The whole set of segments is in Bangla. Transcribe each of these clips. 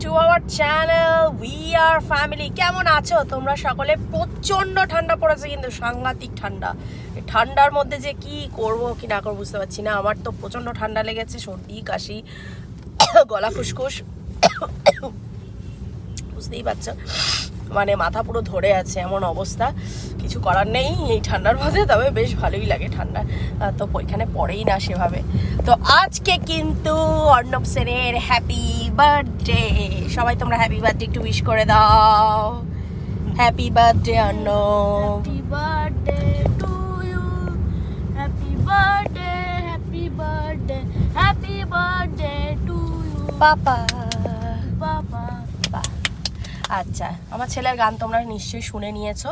To our channel we are family. কেমন আছো তোমরা সকলে? প্রচণ্ড ঠান্ডা পড়েছে, কিন্তু সাংঘাতিক ঠান্ডা। এই ঠান্ডার মধ্যে যে কি করব কি না করবো বুঝতে পারছি না। আমার তো প্রচণ্ড ঠান্ডা লেগেছে, সর্দি কাশি, গলা খুসখুস, বুঝতেই পারছো, মানে মাথা পুরো ধরে আছে, এমন অবস্থা। কিছু করার নেই এই ঠান্ডার মধ্যে, তবে বেশ ভালোই লাগে ঠান্ডা, তো এখানে পড়েই না সেভাবে। তো আজকে কিন্তু অর্ণব সেনের হ্যাপি বার্থডে। সবাই তোমরা হ্যাপি বার্থডে একটু উইশ করে দাও। Happy birthday Arnab. Happy birthday to you, happy birthday, happy birthday, happy birthday to you পাপা। বাবা। আচ্ছা, আমার ছেলের গান তোমরা নিশ্চয়ই শুনে নিয়েছো।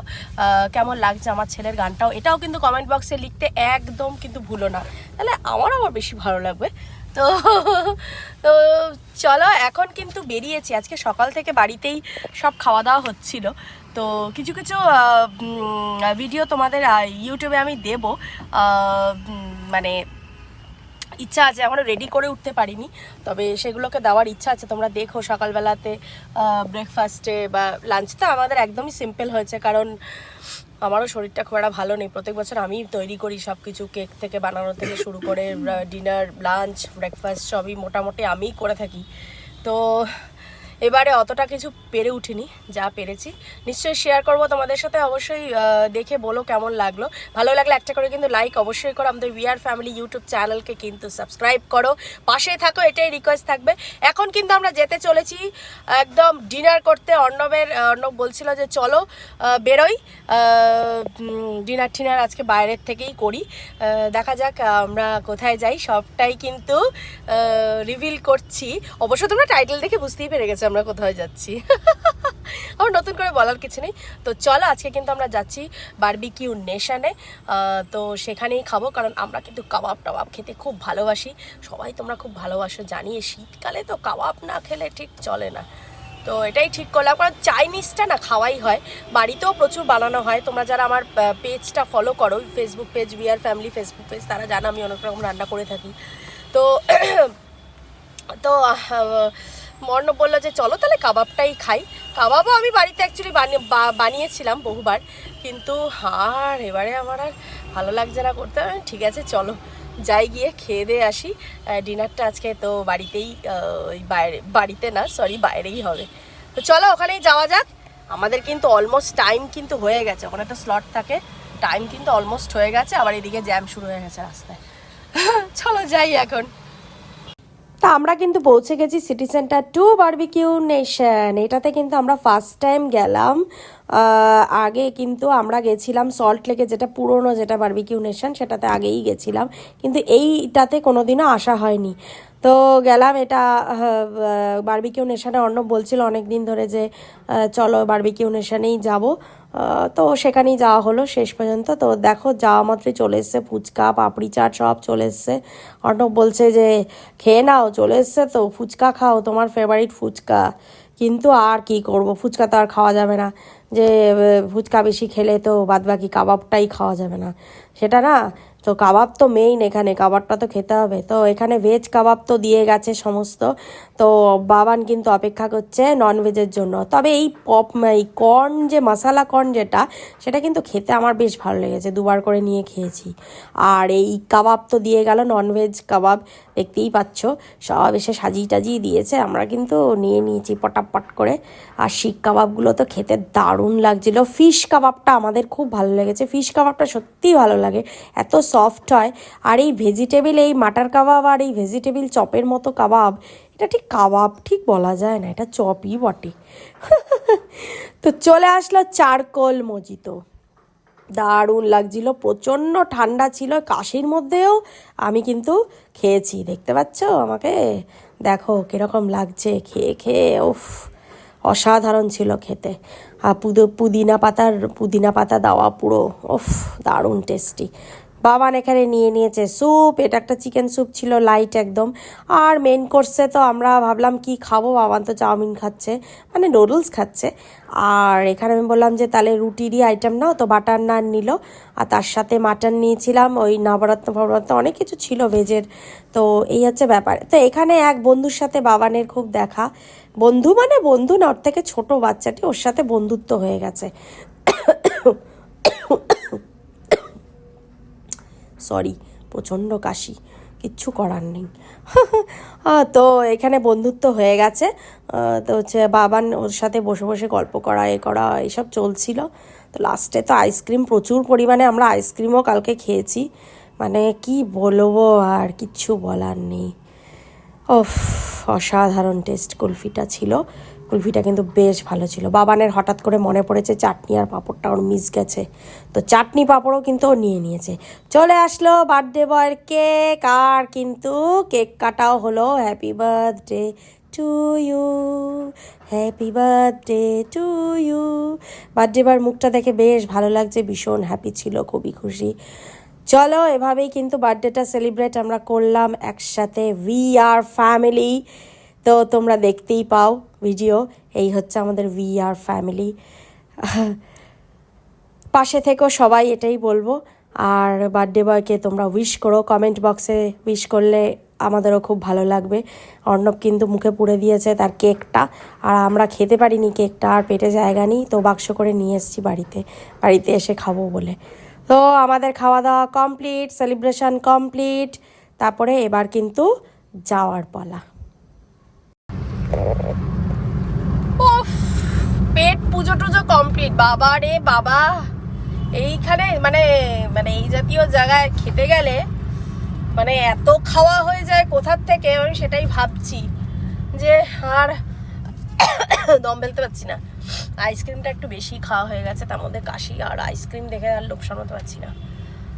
কেমন লাগছে আমার ছেলের গানটাও, এটাও কিন্তু কমেন্ট বক্সে লিখতে একদম কিন্তু ভুলো না, তাহলে আমার বেশি ভালো লাগবে। তো তো চলো, এখন কিন্তু বেরিয়েছি। আজকে সকাল থেকে বাড়িতেই সব খাওয়া দাওয়া হচ্ছিল, তো কিছু কিছু ভিডিও তোমাদের ইউটিউবে আমি দেবো। মানে ইচ্ছা আছে, এখনও রেডি করে উঠতে পারিনি, তবে সেগুলোকে দেওয়ার ইচ্ছা আছে। তোমরা দেখো সকালবেলাতে ব্রেকফাস্টে বা লাঞ্চটা আমাদের একদমই সিম্পল হয়েছে, কারণ আমারও শরীরটা খুব একটা ভালো নেই। প্রত্যেক বছর আমি তৈরি করি সব কিছু, কেক থেকে বানানো থেকে শুরু করে ডিনার, লাঞ্চ, ব্রেকফাস্ট সবই মোটামুটি আমিই করে থাকি। তো এবারে অতটা কিছু পেরে উঠিনি, যা পেরেছি নিশ্চয়ই শেয়ার করবো তোমাদের সাথে। অবশ্যই দেখে বলো কেমন লাগলো। ভালো লাগলে একটা করে কিন্তু লাইক অবশ্যই করো। আমাদের উই আর ফ্যামিলি ইউটিউব চ্যানেলকে কিন্তু সাবস্ক্রাইব করো, পাশে থাকো, এটাই রিকোয়েস্ট থাকবে। এখন কিন্তু আমরা যেতে চলেছি একদম ডিনার করতে। অর্ণব বলছিল যে চলো বেরোই, ডিনার আজকে বাইরের থেকেই করি। দেখা যাক আমরা কোথায় যাই, সবটাই কিন্তু রিভিল করছি। অবশ্য তোমরা টাইটেল দেখে বুঝতেই পেরে গেছো আমরা কোথায় যাচ্ছি। আমার নতুন করে বলার কিছু নেই। তো চলো, আজকে কিন্তু আমরা যাচ্ছি বারবিকিউ নেশনে। তো সেখানেই খাবো, কারণ আমরা কিন্তু কাবাব টাবাব খেতে খুব ভালোবাসি। সবাই তোমরা খুব ভালোবাসো জানি, শীতকালে তো কাবাব না খেলে ঠিক চলে না। তো এটাই ঠিক করলাম, কারণ চাইনিজটা না খাওয়াই হয়, বাড়িতেও প্রচুর বানানো হয়। তোমরা যারা আমার পেজটা ফলো করো, Facebook page we are family Facebook page, তারা জানো আমি অনেক রকম রান্না করে থাকি। তো তো অর্ণব বললো যে চলো তাহলে কাবাবটাই খাই। কাবাবও আমি বাড়িতে অ্যাকচুয়ালি বানিয়েছিলাম বহুবার, কিন্তু এবারে আমার আর ভালো লাগছে না করতে। ঠিক আছে চলো যাই, গিয়ে খেয়ে দিয়ে আসি। ডিনারটা আজকে তো বাড়িতেই, বাড়িতে না সরি বাইরেই হবে। তো চলো ওখানেই যাওয়া যাক। আমাদের কিন্তু অলমোস্ট টাইম কিন্তু হয়ে গেছে, ওখানে একটা স্লট থাকে, টাইম কিন্তু অলমোস্ট হয়ে গেছে। আবার এদিকে জ্যাম শুরু হয়ে গেছে রাস্তায়। চলো যাই এখন। তা আমরা কিন্তু পৌঁছে গেছি City Centre to Barbeque Nation. এটাতে কিন্তু আমরা ফার্স্ট টাইম গেলাম। আগে কিন্তু আমরা গেছিলাম সল্ট লেকে, যেটা পুরনো যেটা বারবিকিউ নেশন, সেটাতে আগেই গেছিলাম, কিন্তু এইটাতে কোনোদিনও আসা হয়নি। তো গেলাম এটা বারবিকিউ নেশনে। অর্ণব বলছিল অনেক দিন ধরে যে চলো বারবিকিউ নেশনেই যাবো, তো সেখানেই যাওয়া হলো শেষ পর্যন্ত। তো দেখো যাওয়া মাত্রই চলে এসছে ফুচকা, পাপড়ি চাট সব চলে এসছে। অর্ণব বলছে যে খেয়ে নাও, চলে এসছে তো ফুচকা খাও, তোমার ফেভারিট ফুচকা। কিন্তু আর কি করব, ফুচকা তো আর খাওয়া যাবে না, যে ফুচকা বেশি খেলে তো বাদবাকি কাবাবটাই খাওয়া যাবে না, সেটা না। তো কাবাব তো মেইন, এখানে কাবাবটা তো খেতে হবে। তো এখানে ভেজ কাবাব তো দিয়ে গেছে সমস্ত। তো বাবান কিন্তু অপেক্ষা করছে ননভেজের জন্য। তবে এই কর্ন, যে মশালা কর্ন যেটা, সেটা কিন্তু খেতে আমার বেশ ভালো লেগেছে, দুবার করে নিয়ে খেয়েছি। আর এই কাবাব তো দিয়ে গেল, ননভেজ কাবাব, দেখতেই পাচ্ছ সব এসে সাজিয়ে টাজিয়ে দিয়েছে। আমরা কিন্তু নিয়ে নিয়েছি পটাপট করে। আর শিক কাবাবগুলো তো খেতে দারুণ লাগছিল। ফিশ কাবাবটা আমাদের খুব ভালো লেগেছে, ফিশ কাবাবটা সত্যিই ভালো লাগে, এত সফট হয়। আর এই ভেজিটেবিল, এই মাটার কাবাব আর এই ভেজিটেবিল চপের মতো কাবাব, এটা ঠিক কাবাব ঠিক বলা যায় না, এটা চপই বটে। তো চলে আসলো চারকোল মজিতো, দারুণ লাগছিল, প্রচণ্ড ঠান্ডা ছিল, কাশির মধ্যেও আমি কিন্তু খেয়েছি। দেখতে পাচ্ছ আমাকে, দেখো কীরকম লাগছে খেয়ে খেয়ে, উফ অসাধারণ ছিল খেতে। আর পুদিনা পাতা দেওয়া পুরো, উফ দারুণ টেস্টি। বাবান এখানে নিয়ে নিয়েছে স্যুপ, এটা একটা চিকেন স্যুপ ছিল লাইট একদম। আর মেন কোর্সে তো আমরা ভাবলাম কি খাবো, বাবান তো চাউমিন খাচ্ছে, মানে নুডলস খাচ্ছে। আর এখানে আমি বললাম যে তাহলে রুটিরই আইটেম নাও, তো বাটার নান নিল, আর তার সাথে মাটন নিয়েছিলাম, ওই নবরত্ন ফবরত্ন অনেক কিছু ছিল ভেজের। তো এই হচ্ছে ব্যাপার। তো এখানে এক বন্ধুর সাথে বাবানের খুব দেখা, বন্ধু মানে বন্ধু না, ওর থেকে ছোট বাচ্চাটি, ওর সাথে বন্ধুত্ব হয়ে গেছে। সরি, প্রচণ্ড কাশি, কিচ্ছু করার নেই। তো এখানে বন্ধুত্ব হয়ে গেছে। তো হচ্ছে বাবান ওর সাথে বসে বসে গল্প করা এ করা এইসব চলছিল। তো লাস্টে তো আইসক্রিম প্রচুর পরিমাণে, আমরা আইসক্রিমও কালকে খেয়েছি, মানে কি বলবো আর কিচ্ছু বলার নেই। ওফ, অসাধারণ টেস্ট কুলফিটা ছিল, কুলফিটা কিন্তু বেশ ভালো ছিল। বাবানের হঠাৎ করে মনে পড়েছে চাটনি আর পাঁপড়টা ওর মিস গেছে, তো চাটনি পাঁপড়ও কিন্তু ও নিয়ে নিয়েছে। চলে আসলো বার্থডে বয়ের কেক, আর কিন্তু কেক কাটাও হলো। Happy birthday to you, happy birthday to you. Birthday বয়ের মুখটা দেখে বেশ ভালো লাগছে, ভীষণ হ্যাপি ছিল, খুবই খুশি। চলো এভাবেই কিন্তু বার্থডেটা সেলিব্রেট আমরা করলাম একসাথে, উই আর ফ্যামিলি। তো তোমরা দেখতেই পাও ভিডিও, এই হচ্ছে আমাদের উই আর ফ্যামিলি। পাশে থেকো সবাই, এটাই বলবো। আর বার্থডে বয়কে তোমরা উইশ করো, কমেন্ট বক্সে উইশ করলে আমাদেরও খুব ভালো লাগবে। অর্ণব কিন্তু মুখে পুড়ে দিয়েছে তার কেকটা, আর আমরা খেতে পারিনি কেকটা, আর পেটে জায়গা নেই, তো বাক্স করে নিয়ে এসেছি বাড়িতে এসে খাবো বলে। তো আমাদের খাওয়া দাওয়া কমপ্লিট, সেলিব্রেশন কমপ্লিট, তারপরে এবার কিন্তু যাওয়ার পালা। উফ, পেট পুজো টুজো কমপ্লিট। বাবা রে বাবা, এইখানে মানে মানে এই জাতীয় জায়গায় খেতে গেলে মানে এত খাওয়া হয়ে যায় কোথার থেকে, আমি সেটাই ভাবছি যে আর দম ফেলতে পারছি না। আইসক্রিমটা একটু বেশি খাওয়া হয়ে গেছে, তার মধ্যে কাশি, আর আইসক্রিম দেখে আর লোভ সামলাতে পারছি না।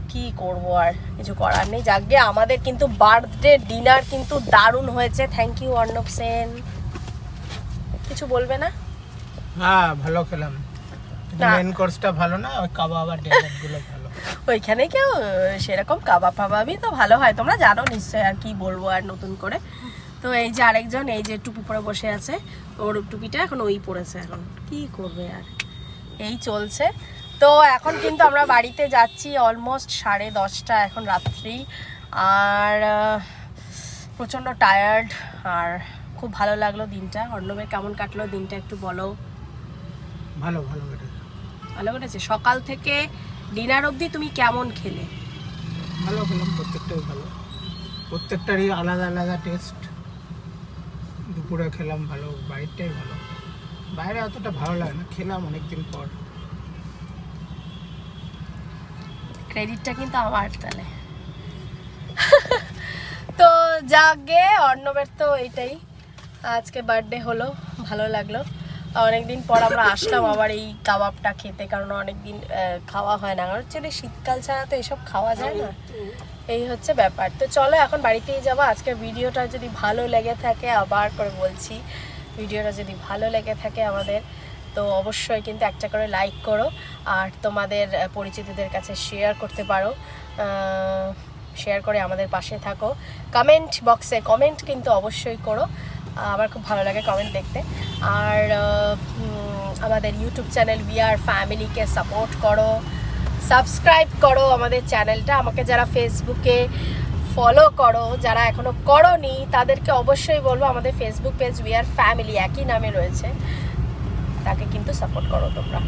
কি করবো, আর কিছু করার নেই। যাকে আমাদের কিন্তু বার্থডে ডিনার কিন্তু দারুণ হয়েছে। Thank you Arnab Sen. কিছু বলবে না? হ্যাঁ, ভালো খেলাম। মেন কোর্সটা ভালো না, ওই কাবাব আর ডেজার্টগুলো ভালো। ওইখানে কেউ সেরকম কাবাব ফাবাবই তো ভালো হয়, তোমরা জানো নিশ্চয়ই, আর কি বলবো আর নতুন করে। তো এই যে আরেকজন, এই যে টুপি পরে বসে আছে, ওর টুপিটা এখন ওই পরেছে, এখন কি করবে আর, এই চলছে। তো এখন কিন্তু আমরা বাড়িতে যাচ্ছি, অলমোস্ট 10:30 এখন রাত্রি, আর প্রচণ্ড টায়ার্ড, আর খুব ভালো লাগলো দিনটা। অর্ণবের কেমন কাটলো দিনটা একটু বলো। ভালো ভালো কেটেছে। ভালো কেটেছে। সকাল থেকে ডিনার অবধি তুমি কেমন খেলে? ভালো খেলাম, প্রত্যেকটাই ভালো, প্রত্যেকটারই আলাদা আলাদা টেস্ট। দুপুরে খেলাম ভালো, বাইরেটাই ভালো, বাইরে অতটা ভালো লাগে না, খেলাম অনেকদিন পর। ক্রেডিটটা কিন্তু আমার তাহলে। তো যাকে অর্ণবের তো এইটাই, আজকে বার্থডে হলো, ভালো লাগলো। অনেকদিন পর আমরা আসলাম আবার এই কাবাবটা খেতে, কারণ অনেকদিন খাওয়া হয় না, কারণ হচ্ছে শীতকাল ছাড়া তো এসব খাওয়া যায় না, এই হচ্ছে ব্যাপার। তো চলো এখন বাড়িতেই যাবো। আজকের ভিডিওটা যদি ভালো লেগে থাকে, আবার করে বলছি, ভিডিওটা যদি ভালো লেগে থাকে আমাদের, তো অবশ্যই কিন্তু একটা করে লাইক করো, আর তোমাদের পরিচিতদের কাছে শেয়ার করতে পারো, শেয়ার করে আমাদের পাশে থাকো। কমেন্ট বক্সে কমেন্ট কিন্তু অবশ্যই করো, আমার খুব ভালো লাগে কমেন্ট দেখতে। আর আমাদের ইউটিউব চ্যানেল উই আর ফ্যামিলিকে সাপোর্ট করো, সাবস্ক্রাইব করো আমাদের চ্যানেলটা। আমাকে যারা ফেসবুকে ফলো করো, যারা এখনও করোনি, তাদেরকে অবশ্যই বলবো আমাদের Facebook page we are family একই নামে রয়েছে, তাকে কিন্তু সাপোর্ট করো তোমরা,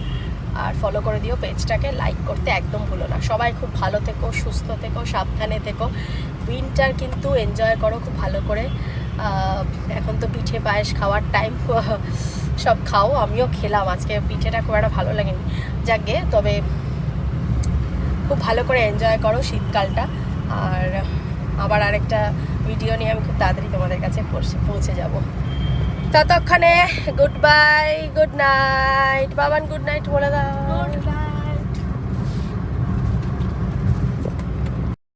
আর ফলো করে দিও পেজটাকে, লাইক করতে একদম ভুলো না। সবাই খুব ভালো থেকো, সুস্থ থেকো, সাবধানে থেকো, উইন্টার কিন্তু এনজয় করো খুব ভালো করে। এখন তো পিঠে পায়েস খাওয়ার টাইম, সব খাও, আমিও খেলাম, আজকে পিঠেটা খুব একটা ভালো লাগেনি, যাকে তবে খুব ভালো করে এনজয় করো শীতকালটা। আর আবার আরেকটা ভিডিও নিয়ে আমি খুব তাড়াতাড়ি তোমাদের কাছে পৌঁছে যাব। ততক্ষণে good bye, good night. Baban good night বলে দাও। Good bye.